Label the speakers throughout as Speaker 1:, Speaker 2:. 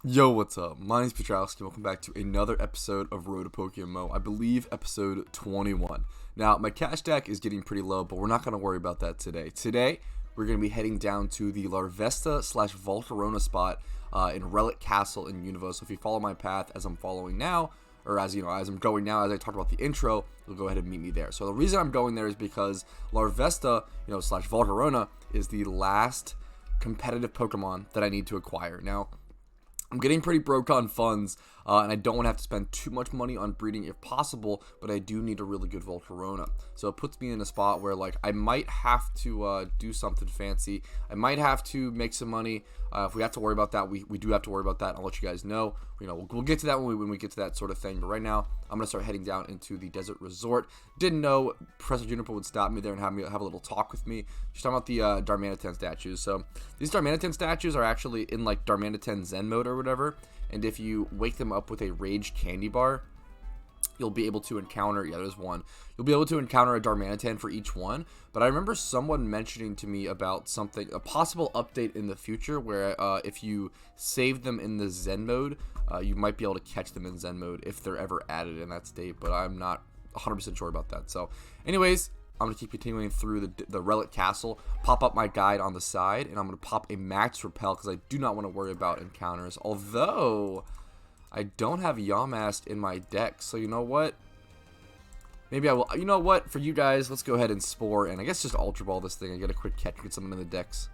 Speaker 1: Yo, what's up? My name's Patrouski. Welcome back to another episode of Road to PokeMMO. I believe episode 21. Now, my cash stack is getting pretty low, but we're not going to worry about that today. Today, we're going to be heading down to the Larvesta / Vulcarona spot in Relic Castle in Univos. So if you follow my path as I'm following now, or as I'm going now, as I talked about the intro, you'll go ahead and meet me there. So the reason I'm going there is because Larvesta, / Volcarona is the last competitive Pokemon that I need to acquire. Now, I'm getting pretty broke on funds, and I don't want to have to spend too much money on breeding if possible, but I do need a really good Volcarona. So it puts me in a spot where, I might have to do something fancy. I might have to make some money. If we have to worry about that, we do have to worry about that. I'll let you guys know. We'll get to that when we get to that sort of thing. But right now, I'm going to start heading down into the desert resort. Didn't know Professor Juniper would stop me there and have a little talk with me. She's talking about the Darmanathan statues. So these Darmanathan statues are actually in Darmanathan Zen mode or whatever. And if you wake them up with a rage candy bar, you'll be able to encounter, there's one. You'll be able to encounter a Darmanathan for each one. But I remember someone mentioning to me about a possible update in the future where if you save them in the Zen mode, you might be able to catch them in Zen mode if they're ever added in that state. But I'm not 100% sure about that. So anyways, I'm going to keep continuing through the Relic Castle, pop up my guide on the side, and I'm going to pop a max repel because I do not want to worry about encounters. Although, I don't have Yawmast in my deck, so you know what? Maybe I will. You know what? For you guys, let's go ahead and Spore, and I guess just Ultra Ball this thing and get a quick catch and get something in the decks.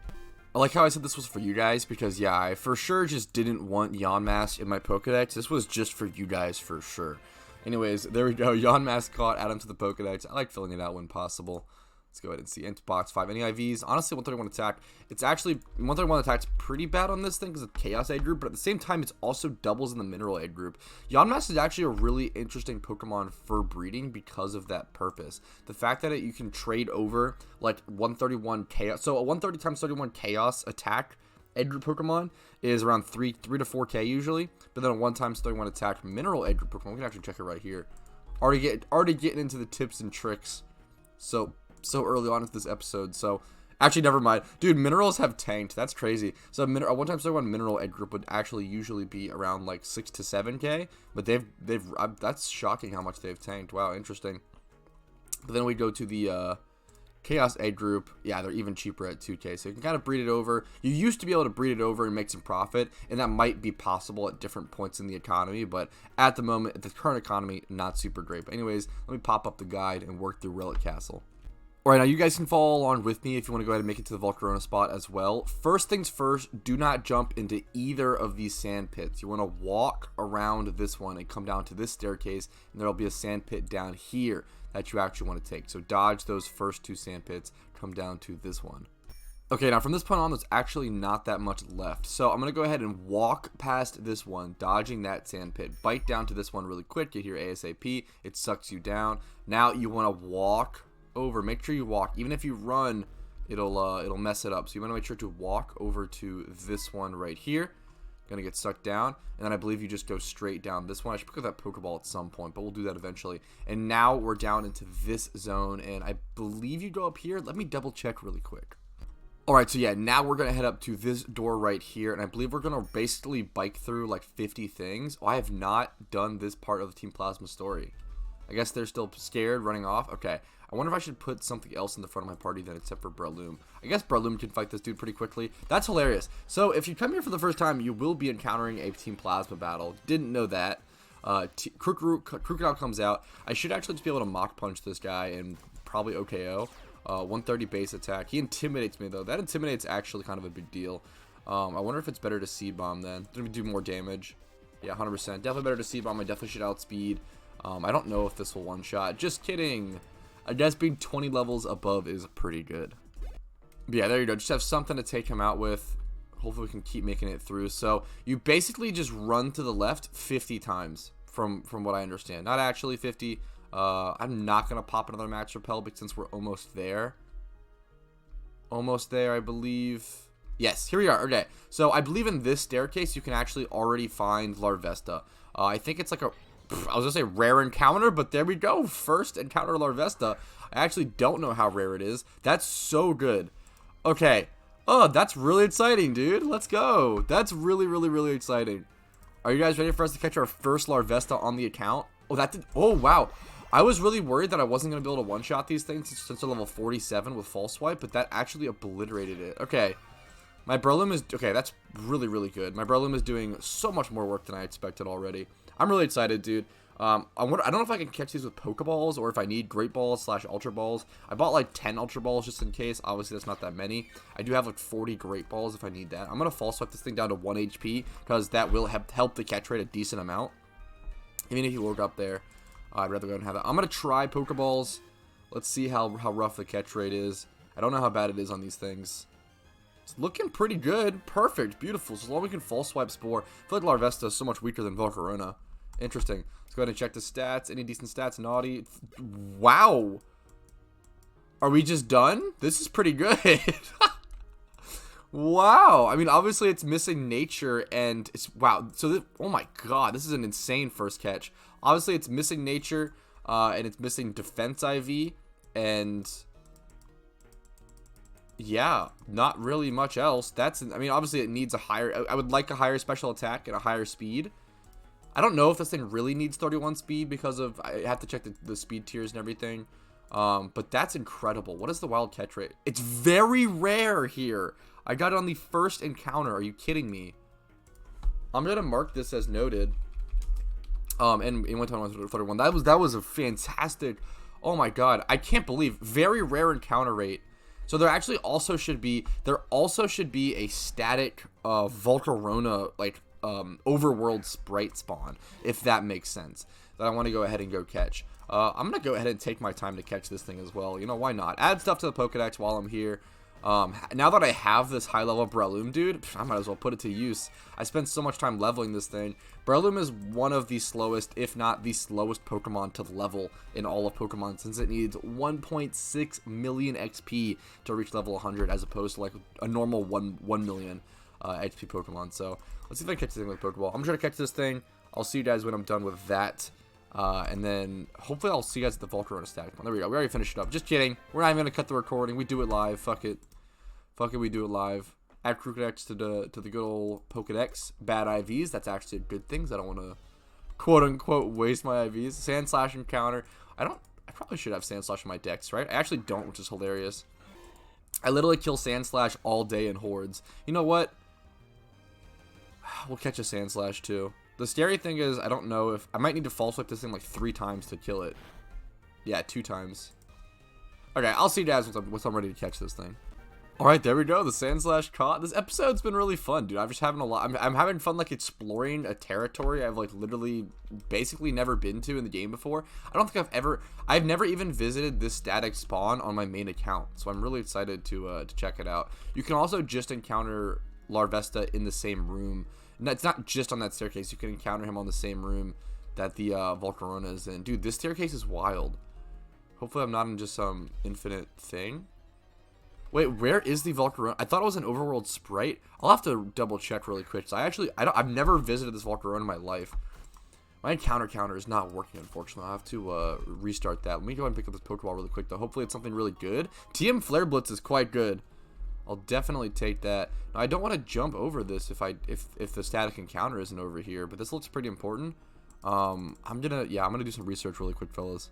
Speaker 1: I like how I said this was for you guys because, yeah, I for sure just didn't want Yawmast in my Pokedex. This was just for you guys for sure. Anyways, there we go. Yawmast caught, add him to the Pokedex. I like filling it out when possible. Let's go ahead and see. Int box 5. Any IVs? Honestly, 131 attack. It's actually 131 attack's pretty bad on this thing because it's Chaos Egg group, but at the same time, it's also doubles in the Mineral Egg group. Yawmast is actually a really interesting Pokemon for breeding because of that purpose. The fact that you can trade over 131 Chaos. So a 130 times 31 Chaos attack Egg group Pokemon is around 3 to 4K usually, but then a 1 times 31 attack Mineral Egg group Pokemon, we can actually check it right here. Already getting into the tips and tricks. So early on into this episode. So actually, never mind, dude. Minerals have tanked. That's crazy. So a 1 times 31 Mineral Egg group would actually usually be around 6 to 7K, but that's shocking how much they've tanked. Wow, interesting. But then we go to the Chaos Egg group. Yeah, they're even cheaper at 2K, so you can kind of breed it over. You used to be able to breed it over and make some profit, and that might be possible at different points in the economy, but at the moment, at the current economy, not super great. But anyways, let me pop up the guide and work through Relic Castle. Alright, now you guys can follow along with me if you want to go ahead and make it to the Volcarona spot as well. First things first, do not jump into either of these sand pits. You want to walk around this one and come down to this staircase, and there will be a sand pit down here that you actually want to take. So dodge those first 2 sand pits, come down to this one. Okay, now from this point on, there's actually not that much left. So I'm going to go ahead and walk past this one, dodging that sand pit. Bite down to this one really quick, get here ASAP. It sucks you down. Now you want to walk over. Make sure you walk. Even if you run, it'll mess it up. So you want to make sure to walk over to this one right here. Gonna get sucked down, and then I believe you just go straight down this one. I should pick up that Pokeball at some point, but we'll do that eventually. And now we're down into this zone, and I believe you go up here. Let me double check really quick. Alright, so yeah, now we're gonna head up to this door right here, and I believe we're gonna basically bike through 50 things. Oh, I have not done this part of the Team Plasma story. I guess they're still scared, running off. Okay. I wonder if I should put something else in the front of my party then except for Breloom. I guess Breloom can fight this dude pretty quickly. That's hilarious. So if you come here for the first time, you will be encountering a Team Plasma battle. Didn't know that. Crocodile comes out. I should actually just be able to Mach Punch this guy and probably OKO. 130 base attack. He intimidates me though. That intimidates actually kind of a big deal. I wonder if it's better to Seed Bomb then. Did we do more damage? Yeah, 100%. Definitely better to Seed Bomb. I definitely should outspeed. I don't know if this will one-shot. Just kidding. I guess being 20 levels above is pretty good. But yeah, there you go. Just have something to take him out with. Hopefully we can keep making it through. So you basically just run to the left 50 times from what I understand. Not actually 50. I'm not going to pop another Max Repel because since we're almost there. Almost there, I believe. Yes, here we are. Okay, so I believe in this staircase you can actually already find Larvesta. I think it's I was gonna say rare encounter, but there we go. First encounter Larvesta. I actually don't know how rare it is. That's so good. Okay. Oh, that's really exciting, dude. Let's go. That's really, really, really exciting. Are you guys ready for us to catch our first Larvesta on the account? Oh, that did. Oh, wow. I was really worried that I wasn't going to be able to one-shot these things since they're level 47 with False Swipe, but that actually obliterated it. Okay. My Breloom is... Okay, that's really, really good. My Breloom is doing so much more work than I expected already. I'm really excited, dude. I don't know if I can catch these with Pokeballs or if I need Great Balls / Ultra Balls. I bought like 10 Ultra Balls just in case. Obviously, that's not that many. I do have like 40 Great Balls if I need that. I'm going to False Swipe this thing down to 1 HP because that will help the catch rate a decent amount. Even if you look up there, I'd rather go and have that. I'm going to try Pokeballs. Let's see how rough the catch rate is. I don't know how bad it is on these things. It's looking pretty good. Perfect. Beautiful. So long as we can False Swipe Spore. I feel like Larvesta is so much weaker than Volcarona. Interesting. Let's go ahead and check the stats. Any decent stats? Naughty. Wow. Are we just done? This is pretty good. Wow. I mean, obviously it's missing nature and it's... Wow. So, this, oh my god. This is an insane first catch. Obviously it's missing nature and it's missing defense IV and... Yeah, not really much else. That's... I mean, obviously it needs a higher... I would like a higher special attack and a higher speed. I don't know if this thing really needs 31 speed because of... I have to check the speed tiers and everything. But that's incredible. What is the wild catch rate? It's very rare here. I got it on the first encounter. Are you kidding me? I'm going to mark this as noted. And it went on 31. That was a fantastic... Oh my god. I can't believe. Very rare encounter rate. So there actually also should be... There also should be a static Volcarona, like... overworld sprite spawn, if that makes sense, that I want to go ahead and go catch. I'm gonna go ahead and take my time to catch this thing as well. You know, why not? Add stuff to the Pokedex while I'm here. Now that I have this high level Breloom, dude, I might as well put it to use. I spent so much time leveling this thing. Breloom is one of the slowest, if not the slowest Pokemon to level in all of Pokemon, since it needs 1.6 million XP to reach level 100, as opposed to like a normal 1 million HP Pokemon. So let's see if I can catch this thing with a Pokeball. I'm trying to catch this thing. I'll see you guys when I'm done with that. And then hopefully I'll see you guys at the Volcarona Static. There we go. We already finished it up. Just kidding. We're not even going to cut the recording. We do it live. Fuck it. Fuck it. We do it live. Add Pokedex to the good old Pokedex. Bad IVs. That's actually a good thing. I don't want to quote unquote waste my IVs. Sand Slash encounter. I probably should have Sand Slash in my decks, right? I actually don't, which is hilarious. I literally kill Sand Slash all day in hordes. You know what? We'll catch a Sand Slash too. The scary thing is, I don't know if... I might need to False Swipe this thing like 3 times to kill it. Yeah, 2 times. Okay, I'll see you guys once I'm ready to catch this thing. Alright, there we go. The Sand Slash caught. This episode's been really fun, dude. I'm just having a lot... I'm having fun, like, exploring a territory I've, like, literally basically never been to in the game before. I don't think I've never even visited this static spawn on my main account. So I'm really excited to check it out. You can also just encounter Larvesta in the same room. No, it's not just on that staircase. You can encounter him on the same room that the Volcarona is in. Dude, this staircase is wild. Hopefully I'm not in just some infinite thing. Wait, where is the Volcarona? I thought it was an overworld sprite. I'll have to double check really quick. So I've never visited this Volcarona in my life. My encounter counter is not working, unfortunately. I'll have to restart that. Let me go ahead and pick up this Pokeball really quick, though. Hopefully it's something really good. TM Flare Blitz is quite good. I'll definitely take that. Now, I don't want to jump over this if the static encounter isn't over here, but this looks pretty important. I'm gonna do some research really quick, fellas.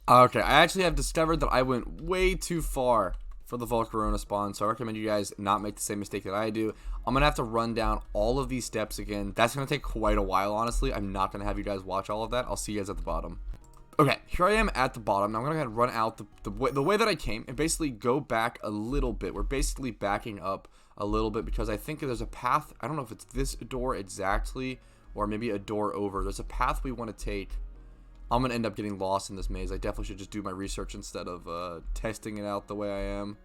Speaker 1: Okay, I actually have discovered that I went way too far for the Vulcarona Spawn, so I recommend you guys not make the same mistake that I do. I'm gonna have to run down all of these steps again. That's gonna take quite a while, honestly. I'm not gonna have you guys watch all of that. I'll see you guys at the bottom. Okay, here I am at the bottom. Now I'm going to run out the way that I came and basically go back a little bit. We're basically backing up a little bit because I think there's a path. I don't know if it's this door exactly or maybe a door over. There's a path we want to take. I'm going to end up getting lost in this maze. I definitely should just do my research instead of testing it out the way I am.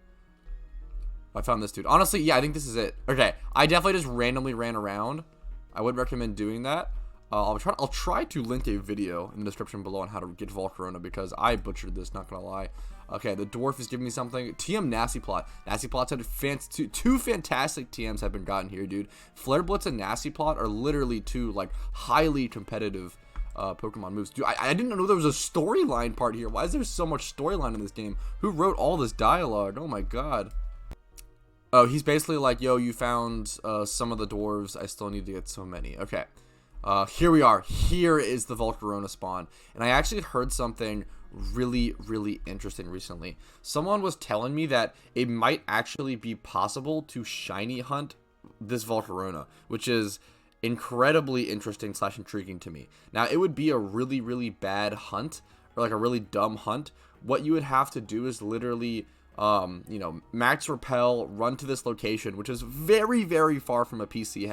Speaker 1: I found this dude. Honestly, yeah, I think this is it. Okay, I definitely just randomly ran around. I would recommend doing that. I'll try to link a video in the description below on how to get Volcarona because I butchered this, not gonna lie. Okay, the dwarf is giving me something. TM Nasty Plot. Nasty Plot's had two fantastic TMs have been gotten here, dude. Flare Blitz and Nasty Plot are literally 2 like highly competitive Pokemon moves. Dude, I didn't know there was a storyline part here. Why is there so much storyline in this game? Who wrote all this dialogue? Oh my god. Oh, he's basically like, yo, you found some of the dwarves. I still need to get so many. Okay. Here we are. Here is the Vulcarona Spawn. And I actually heard something really interesting recently. Someone was telling me that it might actually be possible to shiny hunt this Volcarona, which is incredibly interesting / intriguing to me. Now, it would be a really bad hunt, or like a really dumb hunt. What you would have to do is literally max repel, run to this location, which is very far from a PC,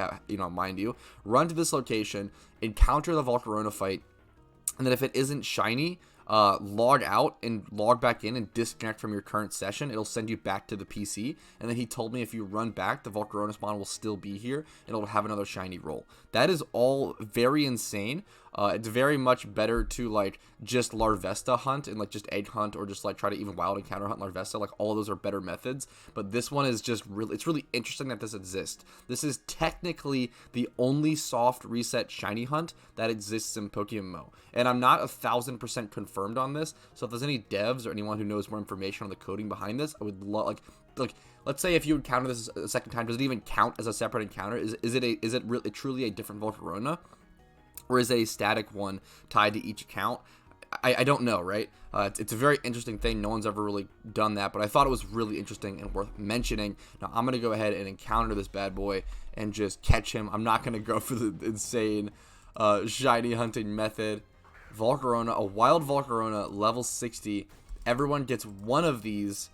Speaker 1: mind you. Run to this location, encounter the Volcarona fight, and then if it isn't shiny, log out and log back in and disconnect from your current session. It'll send you back to the PC. And then he told me if you run back, the Volcarona Spawn will still be here and it'll have another shiny roll. That is all very insane. It's very much better to like just Larvesta hunt and like just egg hunt, or just like try to even wild encounter hunt Larvesta. Like all of those are better methods, but this one is just really, it's really interesting that this exists. This is technically the only soft reset shiny hunt that exists in PokeMMO, and I'm not 1000% confirmed on this. So if there's any devs or anyone who knows more information on the coding behind this, I would love like let's say if you encounter this a second time, does it even count as a separate encounter? Is it really truly a different Volcarona? Or is it a static one tied to each account? I don't know, right? It's a very interesting thing. No one's ever really done that, but I thought it was really interesting and worth mentioning. Now, I'm going to go ahead and encounter this bad boy and just catch him. I'm not going to go for the insane shiny hunting method. Volcarona, a wild Volcarona, level 60. Everyone gets one of these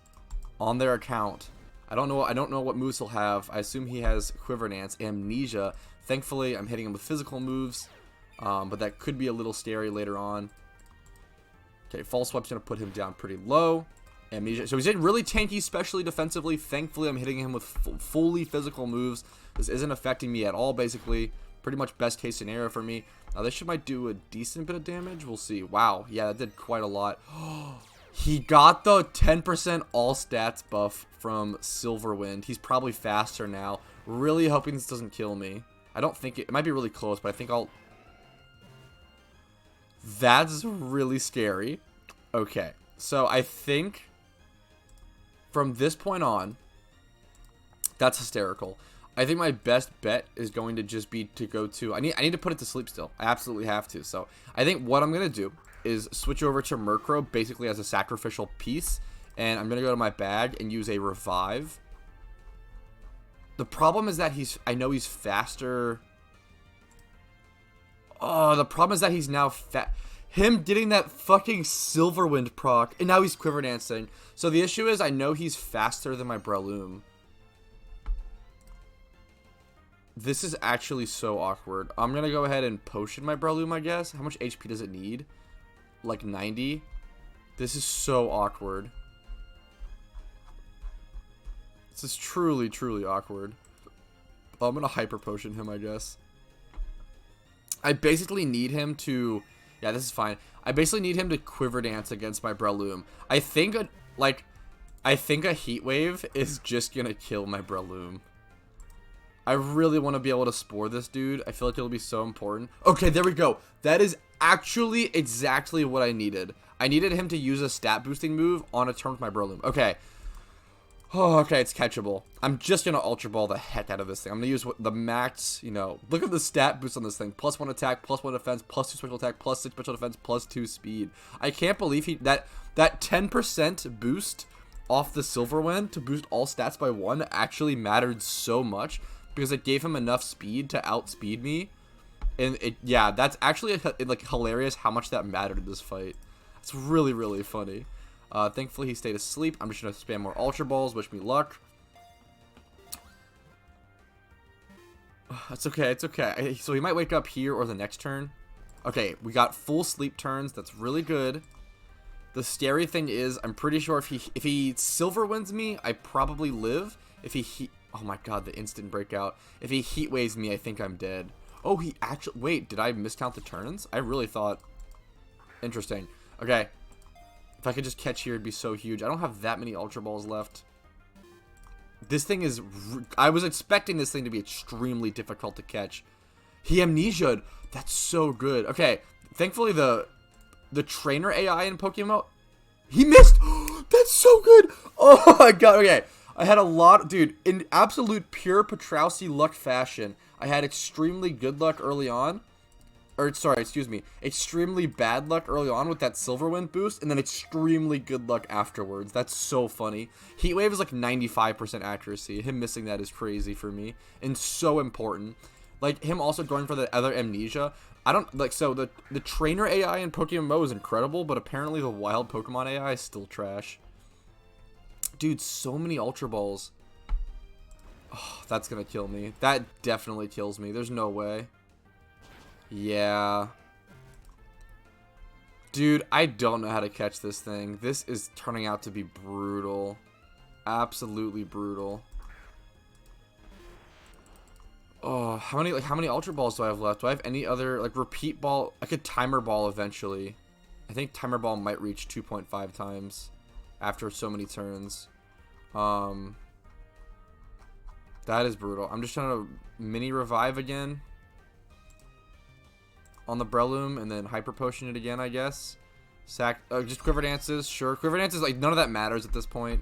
Speaker 1: on their account. I don't know what moves he'll have. I assume he has Quiver Dance, Amnesia. Thankfully, I'm hitting him with physical moves. But that could be a little scary later on. Okay, False Swipe's going to put him down pretty low. Amnesia. So he's in really tanky, especially defensively. Thankfully, I'm hitting him with fully physical moves. This isn't affecting me at all, basically. Pretty much best case scenario for me. Now, this might do a decent bit of damage. We'll see. Wow. Yeah, that did quite a lot. He got the 10% all stats buff from Silverwind. He's probably faster now. Really hoping this doesn't kill me. I don't think it might be really close, but I think I'll... That's really scary. Okay, so I think from this point on, that's hysterical. I think my best bet is going to just be to go to... I need to put it to sleep still. I absolutely have to. So I think what I'm going to do is switch over to Murkrow basically as a sacrificial piece. And I'm going to go to my bag and use a revive. The problem is that I know he's faster... Oh, the problem is that he's now him getting that fucking Silverwind proc, and now he's Quiver Dancing. So the issue is I know he's faster than my Breloom. This is actually so awkward. I'm going to go ahead and potion my Breloom, I guess. How much HP does it need? Like 90? This is so awkward. This is truly awkward. Oh, I'm going to hyper potion him, I guess. I basically need him to... Yeah, this is fine. I basically need him to Quiver Dance against my Breloom. I think a Heat Wave is just gonna kill my Breloom. I really want to be able to Spore this dude. I feel like it'll be so important. Okay, there we go. That is actually exactly what I needed. I needed him to use a stat boosting move on a turn with my Breloom. Okay. Oh, okay, it's catchable. I'm just going to Ultra Ball the heck out of this thing. I'm going to use the max, look at the stat boost on this thing. +1 attack, +1 defense, +2 special attack, +6 special defense, +2 speed. I can't believe that 10% boost off the Silverwind to boost all stats by 1 actually mattered so much, because it gave him enough speed to outspeed me. And yeah, that's actually like hilarious how much that mattered in this fight. It's really funny. Thankfully, he stayed asleep. I'm just going to spam more Ultra Balls. Wish me luck. It's okay. It's okay. So he might wake up here or the next turn. Okay, we got full sleep turns. That's really good. The scary thing is, I'm pretty sure if he Silverwinds me, I probably live. If he oh my god, the instant breakout. If he Heat Waves me, I think I'm dead. Oh, he actually... Wait, did I miscount the turns? I really thought... Interesting. Okay. If I could just catch here, it'd be so huge. I don't have that many Ultra Balls left. This thing is... I was expecting this thing to be extremely difficult to catch. He Amnesia'd. That's so good. Okay. Thankfully, the trainer AI in PokeMMO... He missed! That's so good! Oh my god. Okay. I had a lot... Dude, in absolute pure Patrouski luck fashion, I had extremely good luck early on. or sorry, excuse me, extremely bad luck early on with that Silverwind boost, and then extremely good luck afterwards. That's so funny. Heat Wave is like 95% accuracy. Him missing that is crazy for me, and so important. Like, him also going for the other Amnesia. I don't, like, so the trainer AI in PokeMMO is incredible, but apparently the wild Pokemon AI is still trash. Dude, so many Ultra Balls. Oh, that's gonna kill me. That definitely kills me. There's no way. Yeah. Dude, I don't know how to catch this thing. This is turning out to be brutal. Absolutely brutal. Oh, how many Ultra Balls do I have left? Do I have any other, like, repeat ball? I could Timer Ball eventually. I think Timer Ball might reach 2.5 times after so many turns. That is brutal. I'm just trying to mini revive again on the Breloom and then hyper potion it again, I guess. Just Quiver Dances, sure. Quiver Dances, like, none of that matters at this point.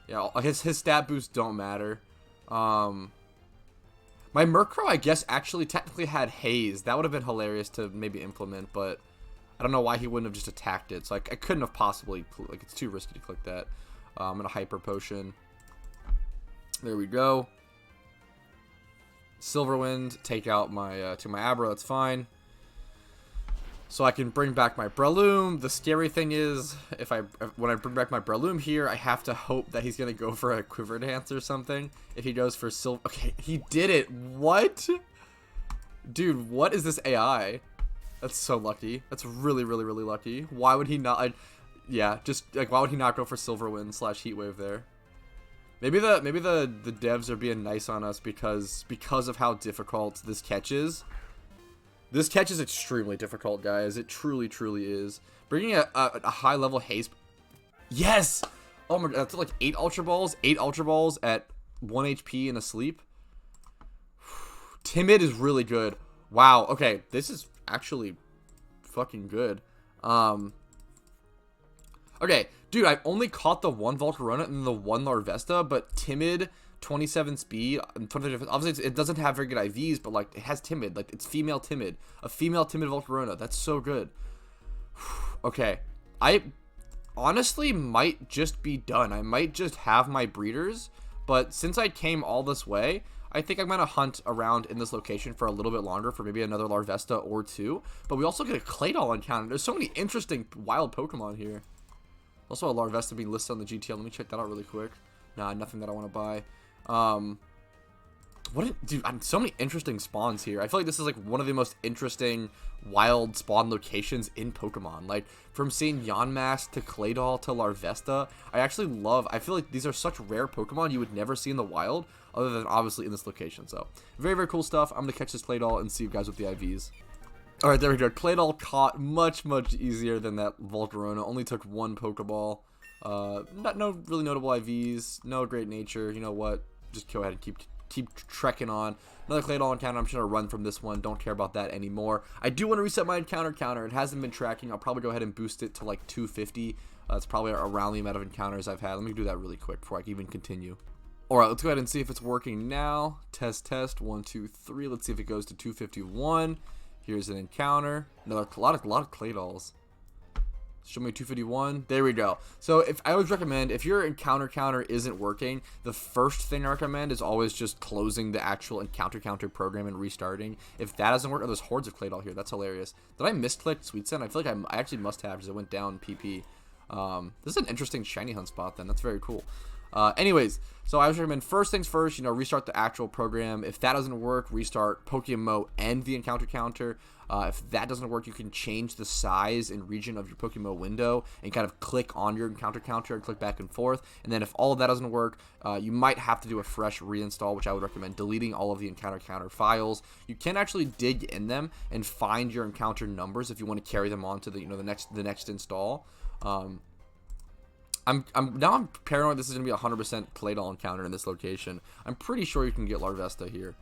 Speaker 1: Yeah, his stat boosts don't matter. My Murkrow, I guess, actually technically had Haze. That would have been hilarious to maybe implement, but I don't know why he wouldn't have just attacked it. So I couldn't have possibly, like, it's too risky to click that. I'm gonna hyper potion. There we go. Silverwind, take out my to my Abra, that's fine. So I can bring back my Breloom. The scary thing is, when I bring back my Breloom here, I have to hope that he's gonna go for a Quiver Dance or something. If he goes for okay, he did it. What? Dude, what is this AI? That's so lucky. That's really, really, really lucky. Why would he not? Yeah, just like, why would he not go for Silverwind / Heat Wave there? Maybe the devs are being nice on us because of how difficult this catch is. This catch is extremely difficult, guys. It truly, truly is. Bringing a high level haze. Yes. Oh my god, that's like 8 Ultra Balls. 8 Ultra Balls at 1 HP and asleep. Timid is really good. Wow. Okay, this is actually fucking good. Okay, dude, I've only caught the 1 Volcarona and the 1 Larvesta, but Timid, 27 speed, 25, obviously it doesn't have very good IVs, but like it has Timid, like it's female Timid, a female Timid Volcarona. That's so good. Okay, I honestly might just be done. I might just have my breeders, but since I came all this way, I think I'm going to hunt around in this location for a little bit longer for maybe another Larvesta or 2, but we also get a Claydol encounter. There's so many interesting wild Pokemon here. Also a Larvesta being listed on the GTL. Let me check that out really quick. Nah, nothing that I want to buy. Dude, so many interesting spawns here. I feel like this is like one of the most interesting wild spawn locations in Pokemon. Like, from seeing Yanmask to Claydol to Larvesta, I feel like these are such rare Pokemon you would never see in the wild, other than obviously in this location. So, very, very cool stuff. I'm going to catch this Claydol and see you guys with the IVs. Alright, there we go. Claydol caught much, much easier than that Volcarona. Only took 1 Pokeball. No really notable IVs. No great nature. You know what? Just go ahead and keep trekking on. Another Claydol encounter. I'm just going to run from this one. Don't care about that anymore. I do want to reset my encounter counter. It hasn't been tracking. I'll probably go ahead and boost it to like 250. It's probably around the amount of encounters I've had. Let me do that really quick before I can even continue. Alright, let's go ahead and see if it's working now. Test. 1, 2, 3. Let's see if it goes to 251. Here's an encounter. Another lot of Claydols. Show me 251. There we go. So if I always recommend, if your encounter counter isn't working, the first thing I recommend is always just closing the actual encounter counter program and restarting. If that doesn't work, there's hordes of Claydol here. That's hilarious. Did I misclick Sweet Scent? I feel like I actually must have because it went down PP. This is an interesting shiny hunt spot then. That's very cool. Anyways, so I would recommend first things first, restart the actual program. If that doesn't work, restart PokeMMO and the encounter counter. If that doesn't work, you can change the size and region of your PokeMMO window and kind of click on your encounter counter and click back and forth. And then if all of that doesn't work, you might have to do a fresh reinstall, which I would recommend deleting all of the encounter counter files. You can actually dig in them and find your encounter numbers if you want to carry them on to the the next install. I'm paranoid this is going to be 100% Claydol encounter in this location. I'm pretty sure you can get Larvesta here.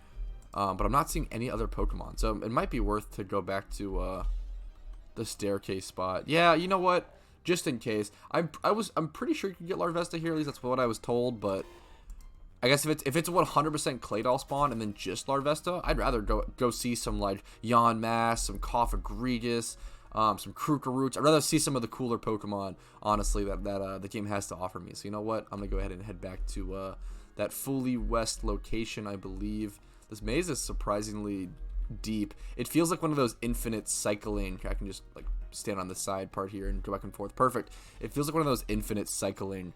Speaker 1: But I'm not seeing any other Pokemon. So it might be worth to go back to the staircase spot. Yeah, you know what? Just in case. I'm pretty sure you can get Larvesta here. At least that's what I was told. But I guess if it's 100% Claydol spawn and then just Larvesta, I'd rather go see some like Yonmass, some Cofagrigus, some Krugerroots. I'd rather see some of the cooler Pokemon, honestly, that the game has to offer me. So you know what? I'm gonna go ahead and head back to that fully west location, I believe. This maze is surprisingly deep. It feels like one of those infinite cycling. I can just like stand on the side part here and go back and forth. Perfect. It feels like one of those infinite cycling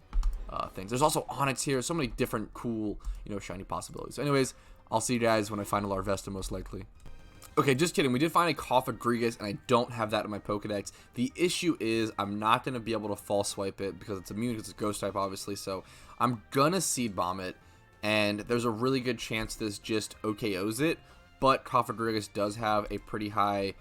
Speaker 1: things. There's also Onyx here. So many different cool, shiny possibilities. Anyways, I'll see you guys when I find a Larvesta, most likely. Okay, just kidding. We did find a Cofagrigus, and I don't have that in my Pokedex. The issue is I'm not going to be able to false swipe it because it's immune, because it's Ghost type, obviously. So I'm going to Seed Bomb it, and there's a really good chance this just OKOs it. But Cofagrigus does have a pretty high,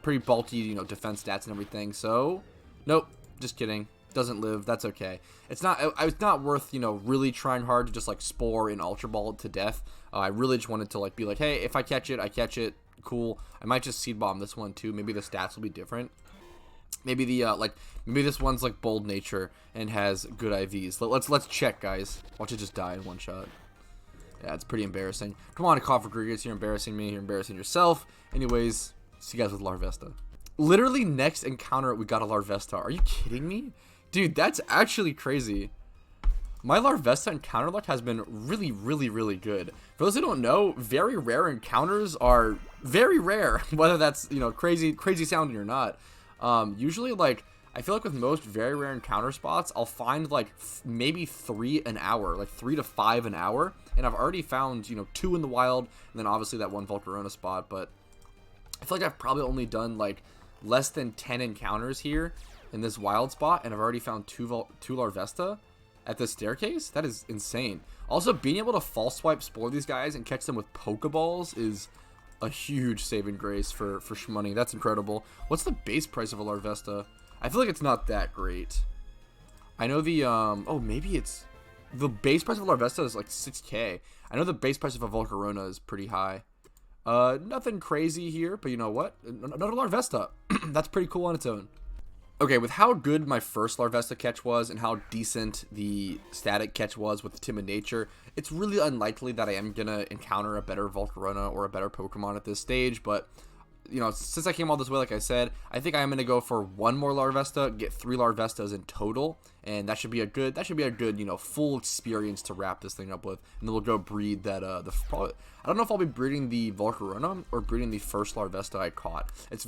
Speaker 1: pretty bulky, defense stats and everything. So, nope, just kidding. Doesn't live. That's okay. It's not worth, really trying hard to just like Spore and Ultra Ball it to death. I really just wanted to like be like, hey, if I catch it, I catch it. Cool. I might just Seed Bomb this one too. Maybe the stats will be different. Maybe the maybe this one's like Bold Nature and has good IVs. Let's check, guys. Watch it just die in one shot. Yeah, it's pretty embarrassing. Come on, Cofagrigus, you're embarrassing me. You're embarrassing yourself. Anyways, see you guys with Larvesta. Literally next encounter, we got a Larvesta. Are you kidding me? Dude, that's actually crazy. My Larvesta encounter luck has been really, really, really good. For those who don't know, very rare encounters are very rare. Whether that's, crazy sounding or not. Usually, like, I feel like with most very rare encounter spots, I'll find, like, maybe 3 an hour. Like, 3 to 5 an hour. And I've already found, 2 in the wild. And then, obviously, that one Volcarona spot. But I feel like I've probably only done, like, less than 10 encounters here in this wild spot. And I've already found 2 Larvesta at this staircase. That is insane. Also, being able to false swipe Spore these guys and catch them with Pokeballs is a huge saving grace for shmoney. That's incredible. What's the base price of a Larvesta? I feel like it's not that great. I know the, maybe it's, the base price of a Larvesta is like 6K. I know the base price of a Volcarona is pretty high. Nothing crazy here, but you know what? Another Larvesta. That's pretty cool on its own. Okay, with how good my first Larvesta catch was and how decent the static catch was with the Timid Nature, it's really unlikely that I am going to encounter a better Volcarona or a better Pokemon at this stage, but since I came all this way, like I said, I think I am going to go for 1 more Larvesta, get 3 Larvestas in total, and that should be a good, full experience to wrap this thing up with. And then we'll go breed that, I don't know if I'll be breeding the Volcarona or breeding the first Larvesta I caught. It's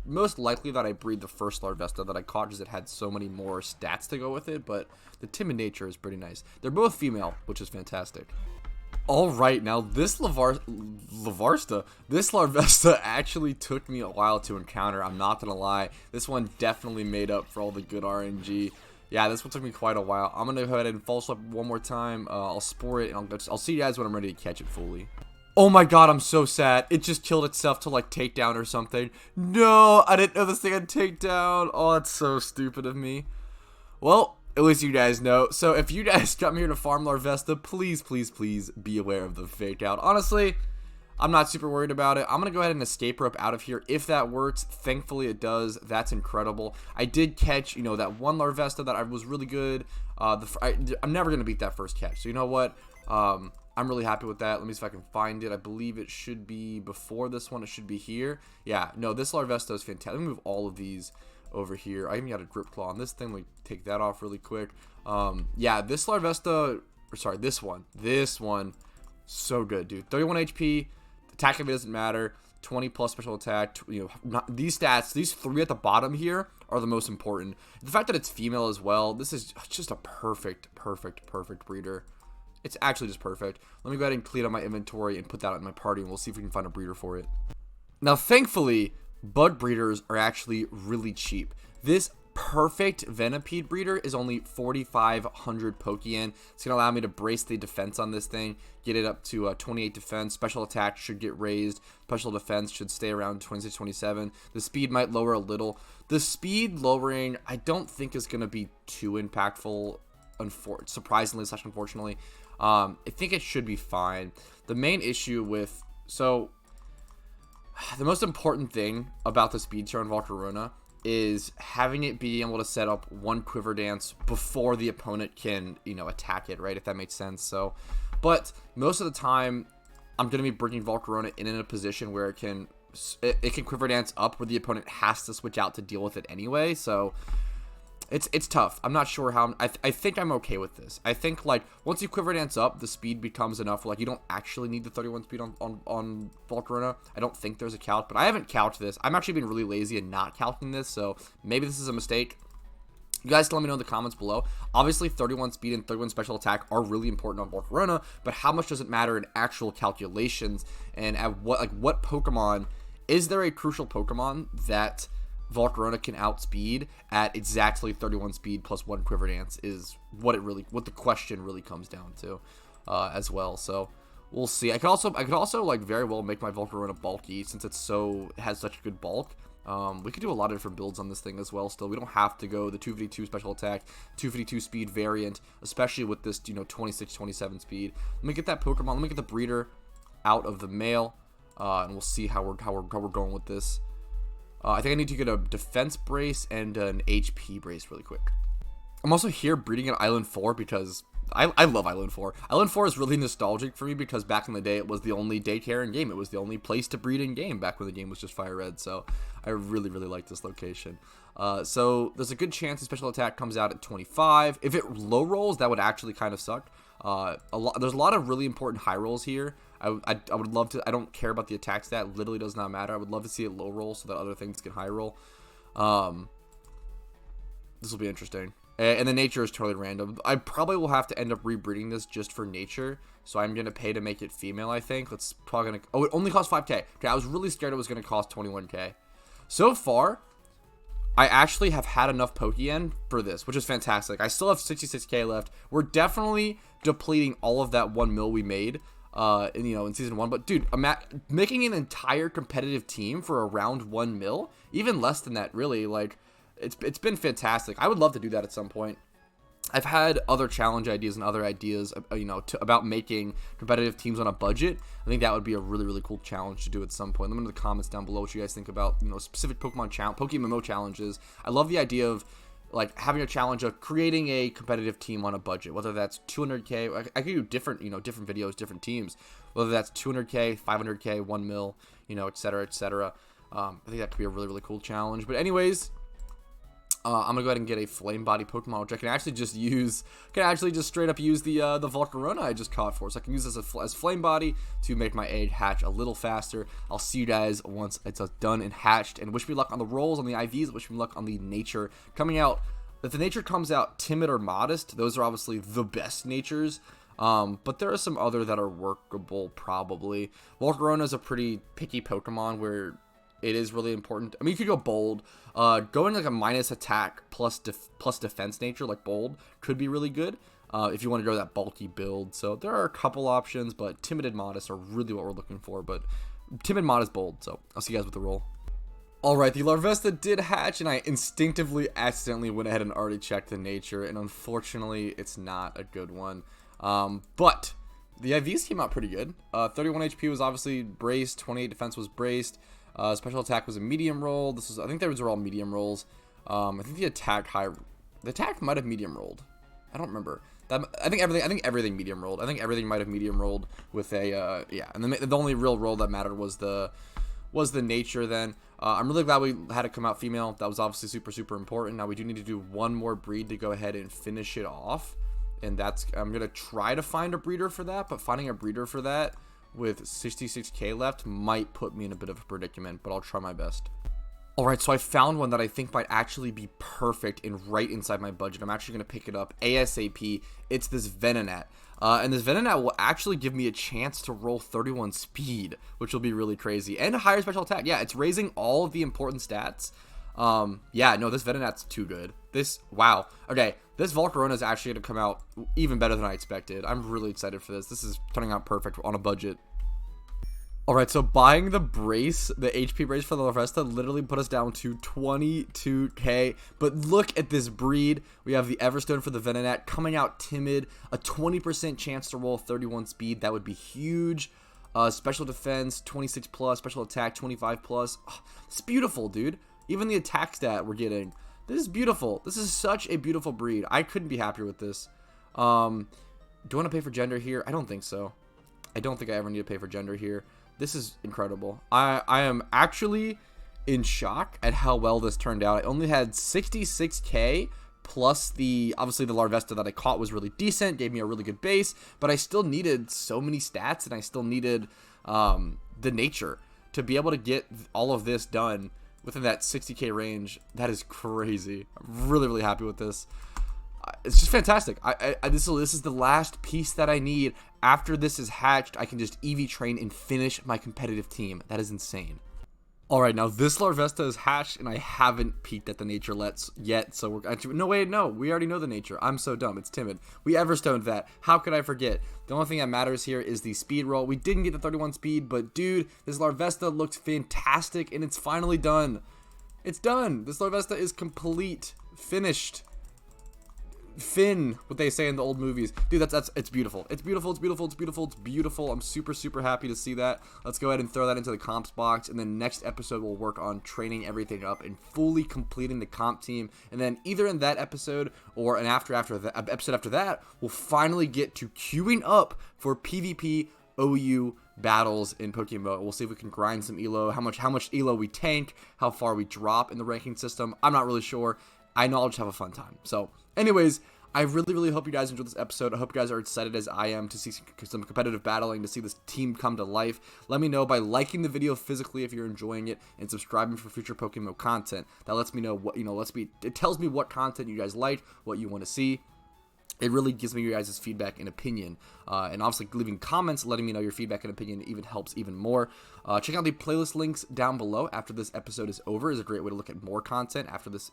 Speaker 1: most likely that I breed the first Larvesta that I caught because it had so many more stats to go with it, but the Timid Nature is pretty nice. They're both female, which is fantastic. Alright, now this Larvesta actually took me a while to encounter. I'm not gonna lie. This one definitely made up for all the good RNG. Yeah, this one took me quite a while. I'm gonna go ahead and false swipe one more time. I'll Spore it, and I'll see you guys when I'm ready to catch it fully. Oh my god, I'm so sad. It just killed itself to like takedown or something. No, I didn't know this thing had takedown. Oh, that's so stupid of me. Well, at least you guys know. So if you guys come here to farm Larvesta, please, please, please be aware of the fake out. Honestly, I'm not super worried about it. I'm going to go ahead and escape rope out of here if that works. Thankfully, it does. That's incredible. I did catch, that one Larvesta that I was really good. I'm never going to beat that first catch. So you know what? I'm really happy with that. Let me see if I can find it. I believe it should be before this one. It should be here. Yeah, no, this Larvesta is fantastic. Let me move all of these over here. I even got a Grip Claw on this thing. Let me take that off really quick. Yeah, this Larvesta, or sorry, this one, so good, dude. 31 HP, attack if it doesn't matter, 20 plus special attack. These stats, these 3 at the bottom here are the most important. The fact that it's female as well, this is just a perfect breeder. It's actually just perfect. Let me go ahead and clean up my inventory and put that in my party, and we'll see if we can find a breeder for it. Now, thankfully, bug breeders are actually really cheap. This perfect Venipede breeder is only 4,500 Pokeyen. It's going to allow me to brace the defense on this thing, get it up to 28 defense. Special attack should get raised. Special defense should stay around 26, 27. The speed might lower a little. The speed lowering, I don't think is going to be too impactful, surprisingly / unfortunately. I think it should be fine. The main issue the most important thing about the speed tier on Volcarona is having it be able to set up one Quiver Dance before the opponent can, you know, attack it, right? If that makes sense. So, but most of the time, I'm going to be bringing Volcarona in a position where it can Quiver Dance up where the opponent has to switch out to deal with it anyway. So it's tough. I'm not sure how. I think I'm okay with this. I think, like, once you Quiver Dance up, the speed becomes enough where, like, you don't actually need the 31 speed on Volcarona. I don't think there's a calc, but I haven't calced this. I'm actually being really lazy and not calculating this, so maybe this is a mistake. You guys can let me know in the comments below. Obviously, 31 speed and 31 special attack are really important on Volcarona, but how much does it matter in actual calculations? And at what Pokemon, is there a crucial Pokemon that Volcarona can outspeed at exactly 31 speed plus 1 Quiver Dance is what the question really comes down to, as well. So we'll see. I could also like very well make my Volcarona bulky since it has such a good bulk. We could do a lot of different builds on this thing as well. Still, we don't have to go the 252 special attack, 252 speed variant, especially with this, you know, 26, 27 speed. Let me get that Pokemon. Let me get the breeder out of the mail, and we'll see how we're going with this. I think I need to get a defense brace and an HP brace really quick. I'm also here breeding at Island 4 because I love Island 4. Island 4 is really nostalgic for me because back in the day, it was the only daycare in game. It was the only place to breed in game back when the game was just Fire Red. So I really, really like this location. So there's a good chance the special attack comes out at 25. If it low rolls, that would actually kind of suck. There's a lot of really important high rolls here. I would love to. I don't care about the attack stat. Literally does not matter. I would love to see it low roll so that other things can high roll. This will be interesting. And the nature is totally random. I probably will have to end up rebreeding this just for nature. So I'm going to pay to make it female, I think. It's probably going to... Oh, it only costs 5k. Okay, I was really scared it was going to cost 21k. So far, I actually have had enough Pokeyen for this, which is fantastic. I still have 66k left. We're definitely depleting all of that 1 mil we made in season 1. But dude, making an entire competitive team for around 1 mil, even less than that, really, like, it's been fantastic. I would love to do that at some point. I've had other challenge ideas and other ideas, about making competitive teams on a budget. I think that would be a really, really cool challenge to do at some point. Let me know in the comments down below what you guys think about, specific PokeMMO challenges. I love the idea of, like, having a challenge of creating a competitive team on a budget, whether that's 200k. I could do different videos, different teams, whether that's 200k, 500k, 1 mil, etc., etc. I think that could be a really, really cool challenge. But anyways, I'm gonna go ahead and get a flame body Pokemon, which I can actually just straight up use the Volcarona I just caught for. So I can use this as flame body to make my egg hatch a little faster. I'll see you guys once it's done and hatched, and wish me luck on the rolls, on the IVs, wish me luck on the nature coming out. If the nature comes out timid or modest, those are obviously the best natures. But there are some other that are workable, probably. Volcarona is a pretty picky Pokemon where it is really important. I mean, you could go bold. Going like a minus attack plus defense nature, like bold, could be really good if you want to go that bulky build. So there are a couple options, but timid and modest are really what we're looking for. But timid, modest, bold. So I'll see you guys with the roll. Alright, the Larvesta did hatch, and I instinctively accidentally went ahead and already checked the nature, and unfortunately, it's not a good one. But the IVs came out pretty good. 31 HP was obviously braced, 28 defense was braced. Special attack was a medium roll. I think those were all medium rolls. I think the attack might have medium rolled. I don't remember. I think everything medium rolled. I think everything might have medium rolled with a And the only real roll that mattered was the nature. Then I'm really glad we had it come out female. That was obviously super, super important. Now we do need to do one more breed to go ahead and finish it off, and I'm gonna try to find a breeder for that. But finding a breeder for that with 66k left might put me in a bit of a predicament, but I'll try my best. Alright, so I found one that I think might actually be perfect and right inside my budget. I'm actually going to pick it up ASAP. It's this Venonat. And this Venonat will actually give me a chance to roll 31 speed, which will be really crazy. And a higher special attack. Yeah, it's raising all of the important stats. Yeah, no, this Venonat's too good. Wow. Okay, this Volcarona is actually going to come out even better than I expected. I'm really excited for this. This is turning out perfect on a budget. Alright, so buying the brace, the HP brace for the Larvesta, literally put us down to 22k. But look at this breed. We have the Everstone for the Venonat coming out timid. A 20% chance to roll 31 speed. That would be huge. Special defense, 26 plus. Special attack, 25 plus. Oh, it's beautiful, dude. even the attack stat we're getting. This is beautiful. This is such a beautiful breed. I couldn't be happier with this. Do I want to pay for gender here? I don't think so. I don't think I ever need to pay for gender here. This is incredible. I am actually in shock at how well this turned out. I only had 66k plus obviously the Larvesta that I caught was really decent, gave me a really good base, but I still needed so many stats, and I still needed the nature to be able to get all of this done within that 60k range. That is crazy. I'm really, really happy with this. It's just fantastic. This is the last piece that I need. After this is hatched, I can just EV train and finish my competitive team. That is insane. Alright, now this Larvesta is hatched, and I haven't peeked at the nature yet, so we're actually, no, wait, no, we already know the nature. I'm so dumb, it's timid. We Everstoned that. How could I forget? The only thing that matters here is the speed roll. We didn't get the 31 speed, but dude, this Larvesta looked fantastic, and it's finally done. It's done. This Larvesta is complete, finished. Finn, what they say in the old movies. Dude, it's beautiful. It's beautiful, it's beautiful, it's beautiful, it's beautiful. I'm super, super happy to see that. Let's go ahead and throw that into the comps box, and then next episode we'll work on training everything up and fully completing the comp team. And then either in that episode or an episode after that, we'll finally get to queuing up for PvP OU battles in PokeMMO. We'll see if we can grind some elo, how much elo we tank, how far we drop in the ranking system. I'm not really sure. I know I'll just have a fun time. So anyways, I really, really hope you guys enjoyed this episode. I hope you guys are excited as I am to see some competitive battling, to see this team come to life. Let me know by liking the video physically if you're enjoying it, and subscribing for future PokeMMO content. That lets me know what, it tells me what content you guys like, what you want to see. It really gives me your guys' feedback and opinion. And obviously leaving comments, letting me know your feedback and opinion even helps even more. Check out the playlist links down below after this episode is over. Is a great way to look at more content after this,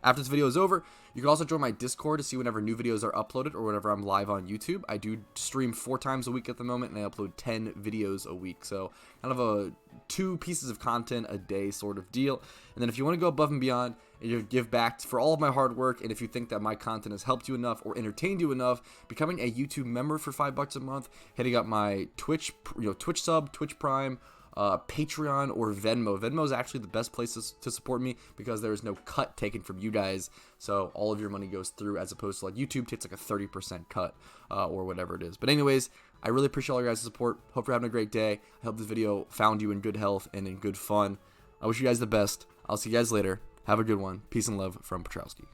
Speaker 1: after this video is over. You can also join my Discord to see whenever new videos are uploaded or whenever I'm live on YouTube. I do stream 4 times a week at the moment, and I upload 10 videos a week. So kind of a 2 pieces of content a day sort of deal. And then if you want to go above and beyond and you give back for all of my hard work, and if you think that my content has helped you enough or entertained you enough, becoming a YouTube member for $5 a month, hitting up my Twitch, Twitch sub, Twitch Prime, Patreon, or Venmo. Venmo is actually the best place to support me because there is no cut taken from you guys, so all of your money goes through, as opposed to like YouTube takes like a 30% cut or whatever it is. But anyways, I really appreciate all your guys' support. Hope you're having a great day. I hope this video found you in good health and in good fun. I wish you guys the best. I'll see you guys later. Have a good one. Peace and love from Patrouski.